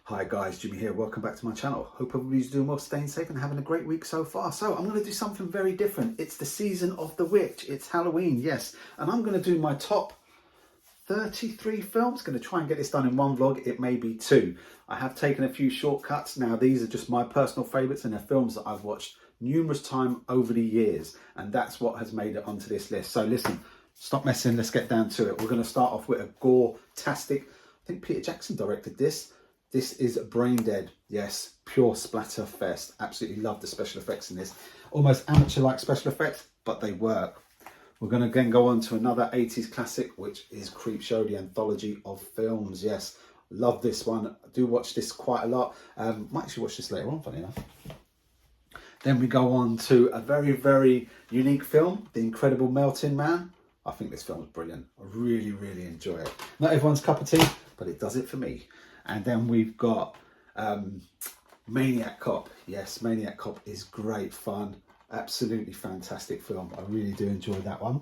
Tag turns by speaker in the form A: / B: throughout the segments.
A: Hi guys, Jimmy here. Welcome back to my channel. Hope everybody's doing well, staying safe and having a great week so far. So I'm going to do something very different. It's the season of the witch. It's Halloween, yes. And I'm going to do my top 33 films. Going to try and get this done in one vlog. It may be two. I have taken a few shortcuts. Now these are just my personal favourites and they're films that I've watched numerous times over the years. And that's what has made it onto this list. So listen, stop messing. Let's get down to it. We're going to start off with a gore-tastic. I think Peter Jackson directed this. This is Brain Dead. Yes, pure splatter fest. Absolutely love the special effects in this. Almost amateur-like special effects, but they work. We're going to again go on to another 80s classic, which is Creepshow, the anthology of films. Yes, love this one. I do watch this quite a lot. Might actually watch this later on, funny enough. Then we go on to a very, very unique film, The Incredible Melting Man. I think this film is brilliant. I really, really enjoy it. Not everyone's cup of tea, but it does it for me. And then we've got Maniac Cop. Yes, Maniac Cop is great fun. Absolutely fantastic film. I really do enjoy that one.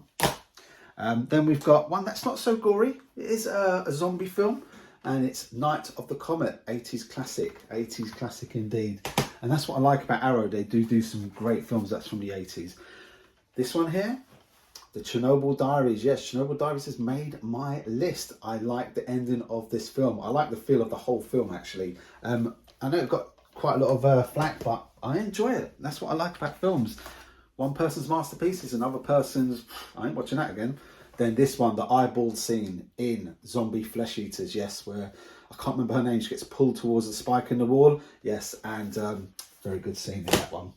A: Then we've got one that's not so gory. It is a zombie film. And it's Night of the Comet. 80s classic. 80s classic indeed. And that's what I like about Arrow. They do some great films that's from the 80s. This one here, The Chernobyl Diaries. Yes, Chernobyl Diaries has made my list. I like the ending of this film. I like the feel of the whole film, actually. I know it got quite a lot of flack, but I enjoy it. That's what I like about films. One person's masterpiece is another person's, I ain't watching that again. Then this one, the eyeball scene in Zombie Flesh Eaters. Yes, where, I can't remember her name, she gets pulled towards the spike in the wall. Yes, and very good scene in that one.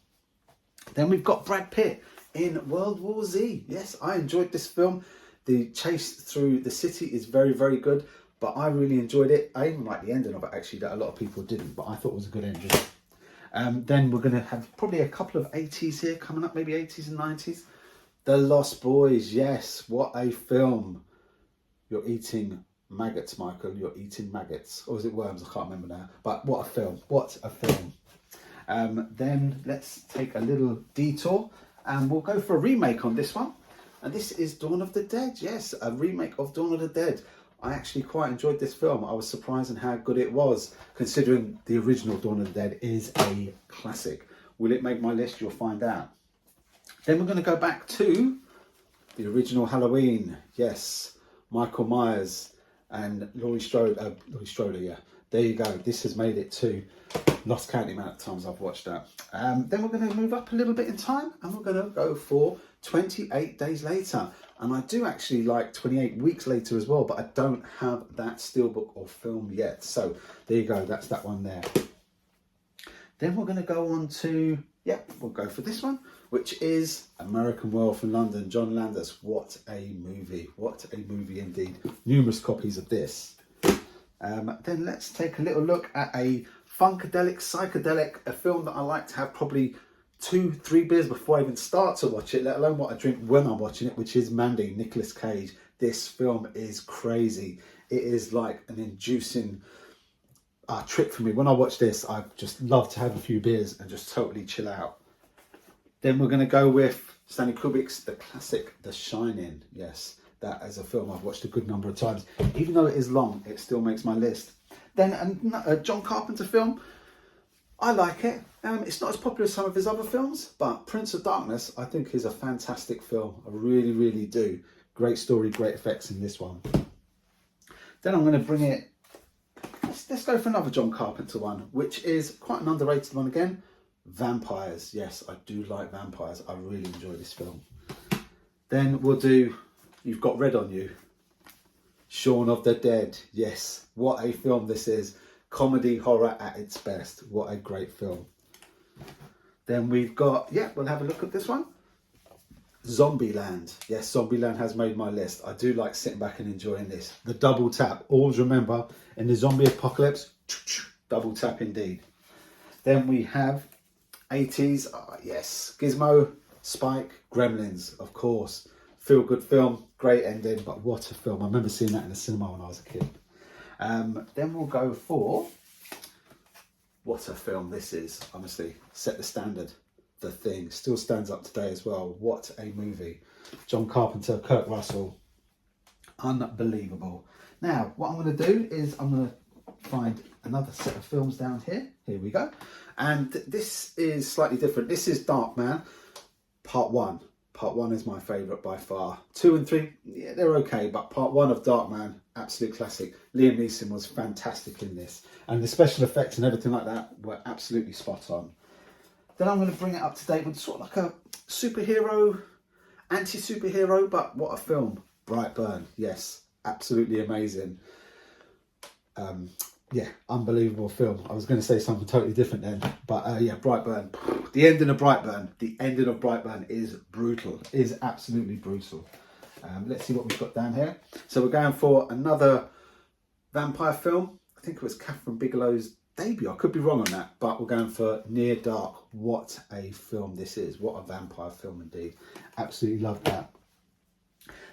A: Then we've got Brad Pitt in World War Z. Yes, I enjoyed this film. The chase through the city is very, very good, but I really enjoyed it. I even like the ending of it, actually, that a lot of people didn't, but I thought it was a good ending. Then we're going to have probably a couple of 80s here coming up, maybe 80s and 90s. The Lost Boys. Yes, what a film. You're eating maggots, Michael. You're eating maggots. Or is it worms? I can't remember now. But what a film. What a film. Then let's take a little detour and we'll go for a remake on this one. And this is Dawn of the Dead. Yes, a remake of Dawn of the Dead. I actually quite enjoyed this film. I was surprised at how good it was, considering the original Dawn of the Dead is a classic. Will it make my list? You'll find out. Then we're going to go back to the original Halloween. Yes, Michael Myers and Laurie Strode, yeah. There you go. This has made it too. Lost count the amount of times I've watched that. Then we're going to move up a little bit in time and we're going to go for 28 Days Later. And I do actually like 28 Weeks Later as well, but I don't have that steelbook or film yet. So there you go. That's that one there. Then we're going to go on to, we'll go for this one, which is American Werewolf in London, John Landis. What a movie. What a movie indeed. Numerous copies of this. Then let's take a little look at a funkadelic, psychedelic, a film that I like to have probably 2-3 beers before I even start to watch it, let alone what I drink when I'm watching it, which is Mandy, Nicolas Cage. This film is crazy. It is like an inducing trip for me. When I watch this, I just love to have a few beers and just totally chill out. Then we're going to go with Stanley Kubrick's the classic The Shining. Yes, that is a film I've watched a good number of times. Even though it is long, it still makes my list. Then a John Carpenter film. I like it. It's not as popular as some of his other films, but Prince of Darkness, I think, is a fantastic film. I really, really do. Great story, great effects in this one. Then I'm going to bring it, let's go for another John Carpenter one, which is quite an underrated one again. Vampires. Yes, I do like vampires. I really enjoy this film. Then we'll do You've Got Red on You. Shaun of the Dead. Yes, what a film this is. Comedy horror at its best. What a great film. Then we've got, we'll have a look at this one. Zombieland. Yes, Zombieland has made my list. I do like sitting back and enjoying this. The double tap. Always remember, in the zombie apocalypse, double tap indeed. Then we have 80s. Yes, Gizmo, Spike, Gremlins, of course. Feel good film, great ending, but what a film. I remember seeing that in the cinema when I was a kid. Then we'll go for, what a film this is, honestly. Set the standard. The Thing still stands up today as well. What a movie. John Carpenter, Kurt Russell. Unbelievable. Now, what I'm going to do is I'm going to find another set of films down here. Here we go. And this is slightly different. This is Darkman, part 1. Part 1 is my favourite by far. 2 and 3, yeah, they're okay, but part 1 of Darkman, absolute classic. Liam Neeson was fantastic in this, and the special effects and everything like that were absolutely spot on. Then I'm going to bring it up to date with sort of like a superhero, anti-superhero, but what a film. Brightburn, yes, absolutely amazing. Yeah, unbelievable film. I was going to say something totally different then, but yeah, Brightburn. The ending of Brightburn is brutal, is absolutely brutal. Let's see what we've got down here. So we're going for another vampire film. I think it was Catherine Bigelow's debut. I could be wrong on that, but we're going for Near Dark. What a film this is. What a vampire film indeed. Absolutely love that.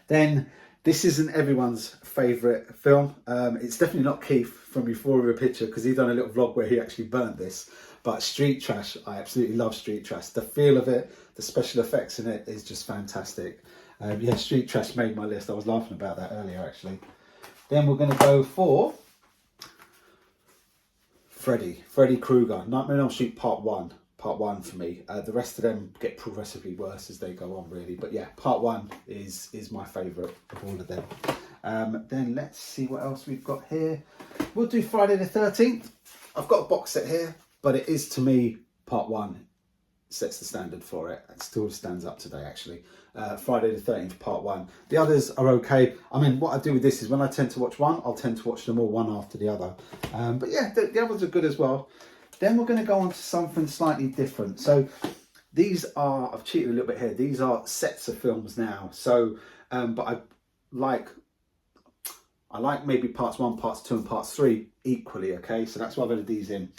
A: Then this isn't everyone's favourite film. It's definitely not Keith from Euphoria Picture, because he done a little vlog where he actually burnt this. But Street Trash, I absolutely love Street Trash. The feel of it, the special effects in it is just fantastic. Yeah, Street Trash made my list. I was laughing about that earlier, actually. Then we're going to go for Freddy Krueger, Nightmare on Elm Street Part 1. Part 1 for me. The rest of them get progressively worse as they go on, really. But yeah, Part 1 is my favourite of all of them. Then let's see what else we've got here. We'll do Friday the 13th. I've got a box set here, but it is, to me, Part 1 sets the standard for it. It still stands up today, actually. Friday the 13th, Part 1. The others are okay. I mean, what I do with this is when I tend to watch one, I'll tend to watch them all one after the other. But yeah, the others are good as well. Then we're going to go on to something slightly different. So these are, I've cheated a little bit here, these are sets of films now. So, but I like maybe parts 1, parts 2 and parts 3 equally, okay? So that's why I've added these in.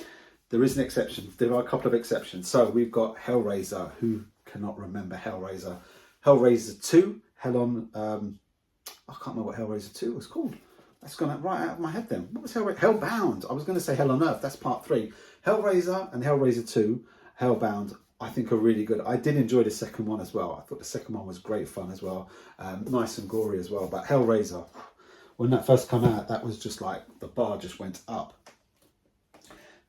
A: There is an exception. There are a couple of exceptions. So we've got Hellraiser. Who cannot remember Hellraiser? Hellraiser 2, I can't remember what Hellraiser 2 was called. That's gone right out of my head then. What was Hellraiser? Hellbound. I was going to say Hell on Earth. That's part 3. Hellraiser and Hellraiser 2, Hellbound, I think are really good. I did enjoy the second one as well. I thought the second one was great fun as well. Nice and gory as well. But Hellraiser, when that first came out, that was just like, the bar just went up.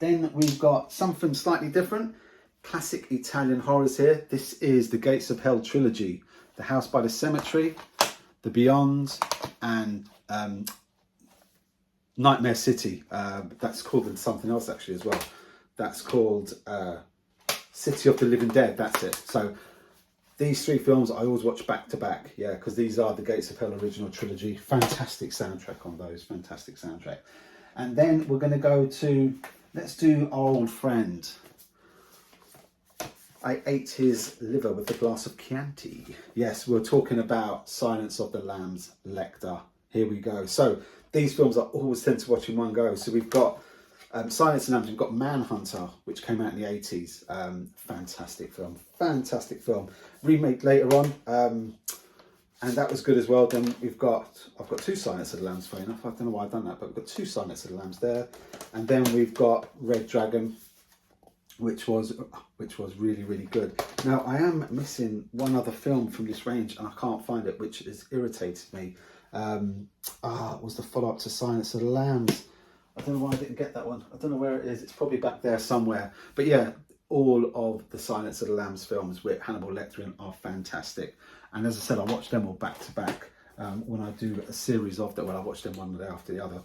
A: Then we've got something slightly different. Classic Italian horrors here. This is the Gates of Hell trilogy. The House by the Cemetery, The Beyond, and Nightmare City. That's called something else actually as well. That's called City of the Living Dead. That's it. So these 3 films I always watch back to back. Yeah, because these are the Gates of Hell original trilogy. Fantastic soundtrack on those. Fantastic soundtrack. And then we're going to go to, let's do our old friend. I ate his liver with a glass of Chianti. Yes, we're talking about Silence of the Lambs, Lecter. Here we go. So these films I always tend to watch in one go. So we've got Silence of the Lambs, we've got Manhunter, which came out in the 80s. Fantastic film. Fantastic film. Remake later on. And that was good as well. Then I've got 2 Silence of the Lambs, funny enough. I don't know why I've done that, but we've got 2 Silence of the Lambs there. And then we've got Red Dragon, which was really, really good. Now, I am missing one other film from this range, and I can't find it, which has irritated me. It was the follow-up to Silence of the Lambs. I don't know why I didn't get that one. I don't know where it is. It's probably back there somewhere. But yeah, all of the Silence of the Lambs films with Hannibal Lecter in are fantastic. And as I said, I watch them all back to back when I do a series of them. Well, I watch them one day after the other.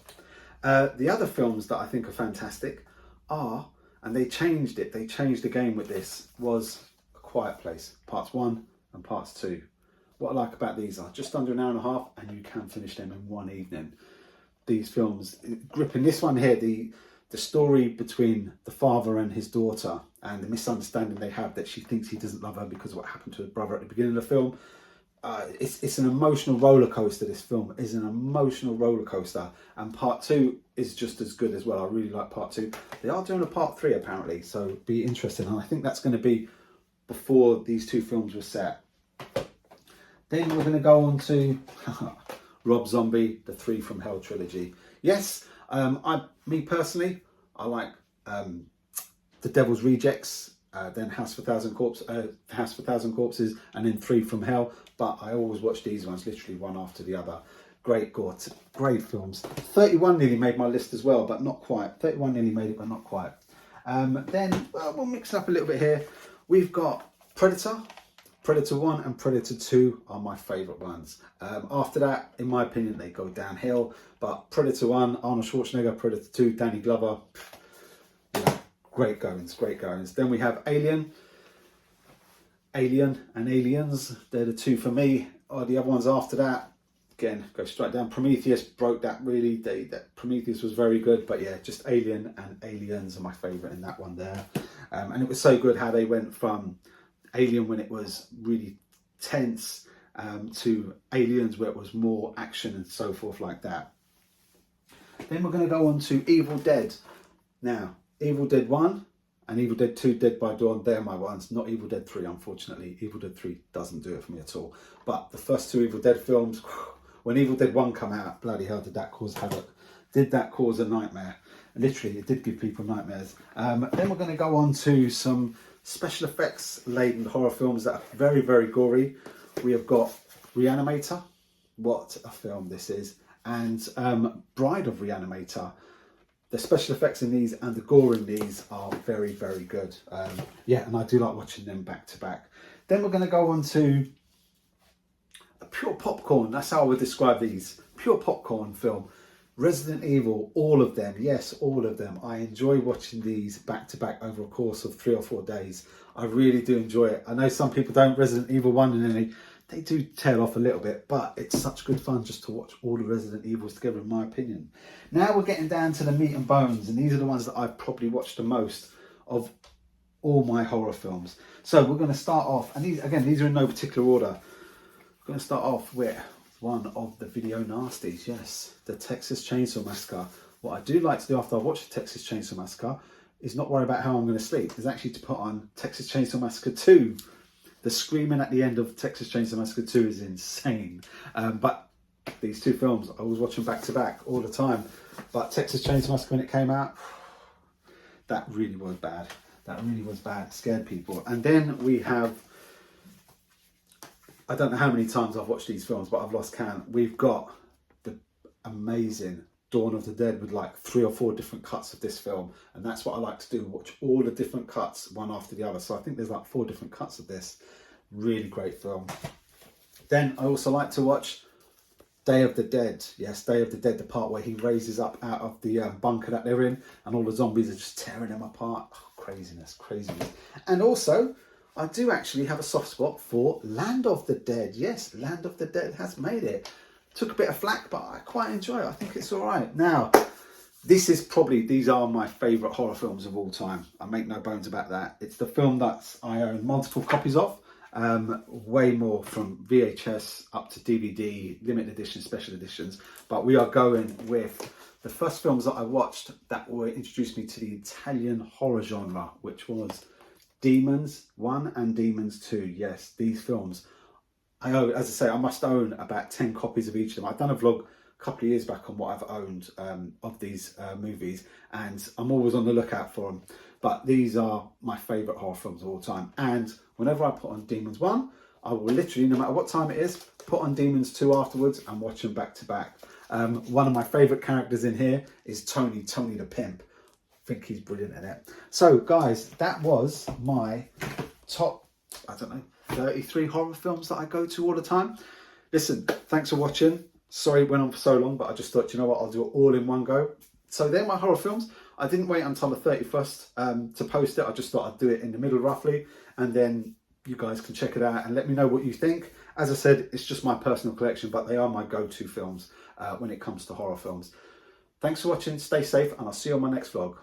A: The other films that I think are fantastic are, and they changed the game with this, was A Quiet Place, parts 1 and parts 2. What I like about these are just under an hour and a half, and you can finish them in one evening. These films, gripping. This one here, the story between the father and his daughter, and the misunderstanding they have that she thinks he doesn't love her because of what happened to her brother at the beginning of the film. It's an emotional roller coaster. This film is an emotional roller coaster, and part 2 is just as good as well. I really like part 2. They are doing a part 3 apparently, so be interesting. And I think that's going to be before these 2 films were set. Then we're going to go on to Rob Zombie, the 3 from Hell trilogy. Yes, me personally, I like The Devil's Rejects, then House for Thousand Corpses, and then 3 from Hell. But I always watch these ones literally one after the other. great gore, great films. 31 nearly made my list as well, but not quite. 31 nearly made it, but not quite. Then we'll mix it up a little bit here. We've got Predator. Predator 1 and Predator 2 are my favourite ones. After that, in my opinion, they go downhill. But Predator 1, Arnold Schwarzenegger. Predator 2, Danny Glover. Great goings, great goings. Then we have Alien and Aliens. They're the two for me. The other ones after that, again, go straight down. Prometheus broke that really. Prometheus was very good, but yeah, just Alien and Aliens are my favourite in that one there. And it was so good how they went from Alien when it was really tense to Aliens where it was more action and so forth like that. Then we're going to go on to Evil Dead. Now, Evil Dead 1 and Evil Dead 2, Dead by Dawn, they're my ones. Not Evil Dead 3, unfortunately. Evil Dead 3 doesn't do it for me at all. But the first two Evil Dead films, when Evil Dead 1 came out, bloody hell, did that cause havoc. Did that cause a nightmare. Literally, it did give people nightmares. Then we're going to go on to some special effects laden horror films that are very, very gory. We have got Reanimator. What a film this is. And Bride of Reanimator. The special effects in these and the gore in these are very, very good. Yeah, and I do like watching them back to back. Then we're going to go on to a pure popcorn. That's how I would describe these. Pure popcorn film. Resident Evil, all of them. Yes, all of them. I enjoy watching these back to back over a course of 3 or 4 days. I really do enjoy it. I know some people don't. Resident Evil 1 and then they do tail off a little bit, but it's such good fun just to watch all the Resident Evils together, in my opinion. Now we're getting down to the meat and bones, and these are the ones that I've probably watched the most of all my horror films. So we're going to start off, and these are in no particular order. We're going to start off with one of the video nasties, yes, the Texas Chainsaw Massacre. What I do like to do after I watch the Texas Chainsaw Massacre is not worry about how I'm going to sleep, is actually to put on Texas Chainsaw Massacre 2. The screaming at the end of Texas Chainsaw Massacre 2 is insane. But these two films, I was watching back to back all the time. But Texas Chainsaw Massacre, when it came out, that really was bad. That really was bad. It scared people. And then we have, I don't know how many times I've watched these films, but I've lost count. We've got the amazing Dawn of the Dead with like 3 or 4 different cuts of this film, and that's what I like to do, watch all the different cuts one after the other. So I think there's like 4 different cuts of this. Really great film. Then I also like to watch Day of the Dead. Yes, Day of the Dead, the part where he raises up out of the bunker that they're in and all the zombies are just tearing them apart. Oh, craziness. And also I do actually have a soft spot for Land of the Dead. Yes, Land of the Dead has made it. Took a bit of flack, but I quite enjoy it. I think it's all right. Now, these are my favourite horror films of all time. I make no bones about that. It's the film that I own multiple copies of. Way more from VHS up to DVD, limited edition, special editions. But we are going with the first films that I watched that were introduced me to the Italian horror genre, which was Demons 1 and Demons 2. Yes, these films. I own, as I say, I must own about 10 copies of each of them. I've done a vlog a couple of years back on what I've owned of these movies, and I'm always on the lookout for them. But these are my favourite horror films of all time. And whenever I put on Demons 1, I will literally, no matter what time it is, put on Demons 2 afterwards and watch them back to back. One of my favourite characters in here is Tony the Pimp. I think he's brilliant in it. So, guys, that was my top, 33 horror films that I go to all the time. Listen, thanks for watching. Sorry it went on for so long, but I just thought, you know what, I'll do it all in one go. So they're my horror films. I didn't wait until the 31st to post it. I just thought I'd do it in the middle roughly, and then you guys can check it out and let me know what you think. As I said, it's just my personal collection, but they are my go-to films when it comes to horror films. Thanks for watching, stay safe, and I'll see you on my next vlog.